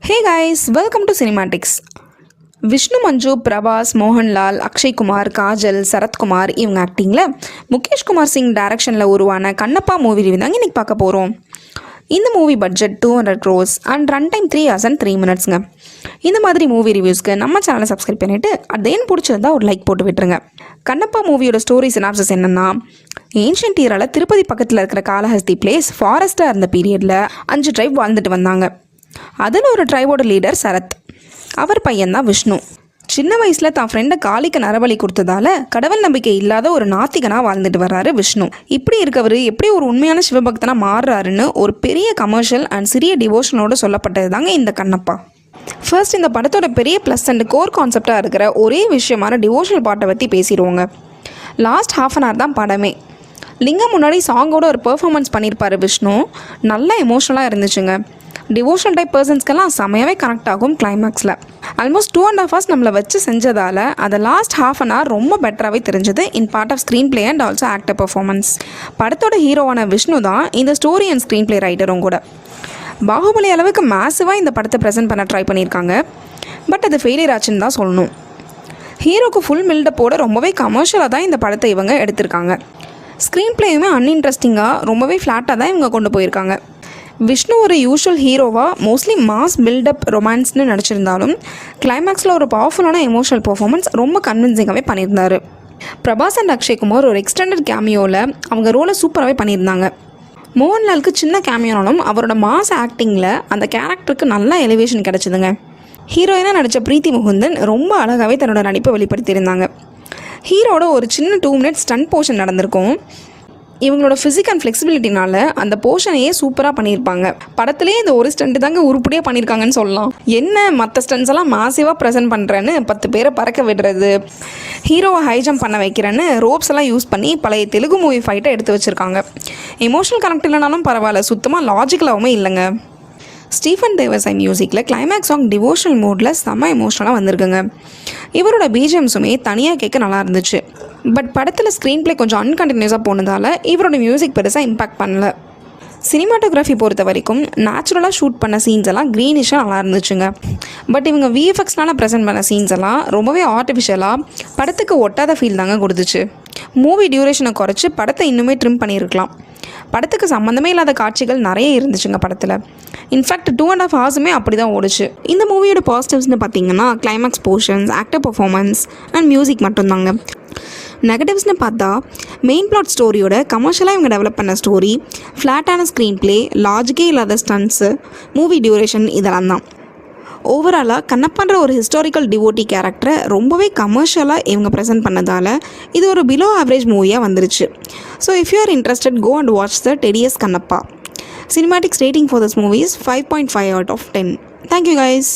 Hey guys, welcome to Cinematics. Vishnu மஞ்சு, பிரபாஸ், மோகன்லால், அக்ஷய் குமார், காஜல், சரத்குமார் இவங்க ஆக்டிங்கில் முகேஷ் குமார் சிங் டைரக்ஷனில் உருவான கண்ணப்பா மூவி ரிவ்யூ தாங்க இன்றைக்கி பார்க்க போகிறோம். இந்த movie budget 200 crores and run time 3 hours and 3 minutesங்க. இந்த மாதிரி மூவி ரிவ்யூஸ்க்கு நம்ம சேனலை சப்ஸ்கிரைப் பண்ணிவிட்டு அதையும் பிடிச்சிருந்தா ஒரு லைக் போட்டு விட்டுருங்க. கண்ணப்பா மூவியோட ஸ்டோரி சினாப்சிஸ் என்னென்னா, ஏன்ஷியன்ட் ஈராவில் திருப்பதி பக்கத்தில் இருக்கிற காளஹஸ்தி பிளேஸ் ஃபாரஸ்ட்டாக இருந்த பீரியடில் 5 ட்ரைப் வாழ்ந்துட்டு வந்தாங்க. அதில் ஒரு ட்ரைபோட லீடர் சரத், அவர் பையன்தான் விஷ்ணு. சின்ன வயசில் தான் ஃப்ரெண்டை காளிக்கு நரபலி கொடுத்ததால கடவுள் நம்பிக்கை இல்லாத ஒரு நாத்திகனாக வாழ்ந்துட்டு வர்றாரு விஷ்ணு. இப்படி இருக்கவர் எப்படி ஒரு உண்மையான சிவபக்தனாக மாறுறாருன்னு ஒரு பெரிய கமர்ஷியல் அண்ட் சிறிய டிவோஷனோடு சொல்லப்பட்டது தாங்க இந்த கண்ணப்பா. ஃபர்ஸ்ட், இந்த படத்தோட பெரிய ப்ளஸ் அண்ட் கோர் கான்செப்டாக இருக்கிற ஒரே விஷயமான டிவோஷனல் பாட்டை பற்றி பேசிடுவோங்க. லாஸ்ட் ½ an hour தான் படமே. லிங்கம் முன்னாடி சாங்கோட ஒரு பெர்ஃபார்மன்ஸ் பண்ணியிருப்பார் விஷ்ணு. நல்லா எமோஷனலாக இருந்துச்சுங்க. டிவோஷனல் டைப் பர்சன்ஸ்க்கெல்லாம் செமையாகவே கனெக்ட் ஆகும். கிளைமேக்ஸில் ஆல்மோஸ்ட் 2.5 hours நம்மளை வச்சு செஞ்சதால் அதை லாஸ்ட் ½ an hour ரொம்ப பெட்டராகவே தெரிஞ்சது in part of screenplay and also actor performance. படத்தோட ஹீரோவான விஷ்ணு தான் இந்த ஸ்டோரி அண்ட் ஸ்க்ரீன் பிளே ரைட்டரும் கூட. பாகுபலி அளவுக்கு மேசிவாக இந்த படத்தை ப்ரெசென்ட் பண்ண ட்ரை பண்ணியிருக்காங்க. பட் அது ஃபெயிலியர் ஆச்சுன்னு தான் சொல்லணும். ஹீரோக்கு ஃபுல் பில்டப்போட ரொம்பவே கமர்ஷியலாக தான் இந்த படத்தை இவங்க எடுத்திருக்காங்க. ஸ்க்ரீன் பிளேயுமே அன்இன்ட்ரெஸ்டிங்காக ரொம்பவே ஃப்ளாட்டாக தான் இவங்க கொண்டு போயிருக்காங்க. விஷ்ணு ஒரு யூஷுவல் ஹீரோவாக மோஸ்ட்லி மாஸ் பில்டப் ரொமான்ஸ்னு நடிச்சிருந்தாலும் கிளைமேக்ஸில் ஒரு பவர்ஃபுல்லான எமோஷனல் பர்ஃபார்மன்ஸ் ரொம்ப கன்வின்சிங்காகவே பண்ணியிருந்தார். பிரபாஸ் அண்ட் அக்ஷய் குமார் ஒரு எக்ஸ்டெண்டட் கேமியோவில் அவங்க ரோலை சூப்பராகவே பண்ணியிருந்தாங்க. மோகன்லாலுக்கு சின்ன கேமியோனாலும் அவரோட மாஸ் ஆக்டிங்கில் அந்த கேரக்டருக்கு நல்ல எலிவேஷன் கிடச்சிதுங்க. ஹீரோயினாக நடித்த பிரீத்தி முகுந்தன் ரொம்ப அழகாகவே தன்னோட நடிப்பை வெளிப்படுத்தியிருந்தாங்க. ஹீரோட ஒரு சின்ன 2 minutes ஸ்டண்ட் போர்ஷன் நடந்திருக்கும். இவங்களோட ஃபிசிக் அண்ட் ஃப்ளெக்சிபிலிட்டினால அந்த போர்ஷனையே சூப்பராக பண்ணியிருப்பாங்க. படத்துலேயே இந்த ஒரு ஸ்டண்ட் தாங்க உருப்படியாக பண்ணியிருக்காங்கன்னு சொல்லலாம். என்ன மற்ற ஸ்டண்ட்ஸ் எல்லாம் மாசிவாக ப்ரெசென்ட் பண்ணுறேன்னு 10 பேரை பறக்க விடுறது, ஹீரோவை ஹை ஜம்ப் பண்ண வைக்கிறேன்னு ரோப்ஸ் எல்லாம் யூஸ் பண்ணி பழைய தெலுங்கு மூவி ஃபைட்டை எடுத்து வச்சுருக்காங்க. எமோஷனல் கனெக்ட் இல்லைனாலும் பரவாயில்ல, சுத்தமாக லாஜிக்கலாகவுமே இல்லைங்க. ஸ்டீஃபன் தேவசாய் மியூசிக்கில் கிளைமேக்ஸ் சாங் டிவோஷனல் மோடில் செம்ம எமோஷனலாக வந்திருக்குங்க. இவரோட பிஜிஎம்ஸுமே தனியாக கேட்க நல்லா இருந்துச்சு. பட் படத்தில் ஸ்க்ரீன் பிளே கொஞ்சம் அன்கண்டினியூஸாக போனதால் இவரோட மியூசிக் பெருசாக இம்பேக்ட் பண்ணல. சினிமாட்டோகிராஃபி பொறுத்த வரைக்கும் நேச்சுரலாக ஷூட் பண்ண சீன்ஸ் எல்லாம் க்ரீனிஷாக நல்லா இருந்துச்சுங்க. பட் இவங்க விஎஃப்எக்ஸ்னால் ப்ரெசென்ட் பண்ண சீன்ஸ் எல்லாம் ரொம்பவே ஆர்டிஃபிஷியலாக படத்துக்கு ஒட்டாத ஃபீல் தாங்க கொடுத்துச்சு. மூவி டியூரேஷனை குறைச்சி படத்தை இன்னுமே ட்ரிம் பண்ணியிருக்கலாம். படத்துக்கு சம்மந்தமே இல்லாத காட்சிகள் நிறைய இருந்துச்சுங்க படத்தில். இன்ஃபேக்ட் 2.5 hours அப்படி தான் ஓடுச்சு. இந்த மூவியோட பாசிட்டிவ்ஸ்னு பார்த்தீங்கன்னா climax portions, actor performance and music மட்டும்தாங்க. நெகட்டிவ்ஸ்னு பார்த்தா மெயின் பிளாட் ஸ்டோரியோட கமர்ஷியலாக இவங்க டெவலப் பண்ண ஸ்டோரி, ஃப்ளாட்டான ஸ்க்ரீன் பிளே, லாஜிக்கே இல்லாத ஸ்டன்ட்ஸு, மூவி டியூரேஷன் இதெல்லாம் தான். ஓவராலாக கண்ணப்பான்ற ஒரு ஹிஸ்டாரிக்கல் டிவோட்டி கேரக்டரை ரொம்பவே கமர்ஷியலாக இவங்க ப்ரெசென்ட் பண்ணதால் இது ஒரு பிலோ ஆவரேஜ் மூவியாக வந்துருச்சு. So if you are interested, go and watch the tedious Kannappa. Cinematics rating for this movie is 5.5 out of 10. Thank you guys.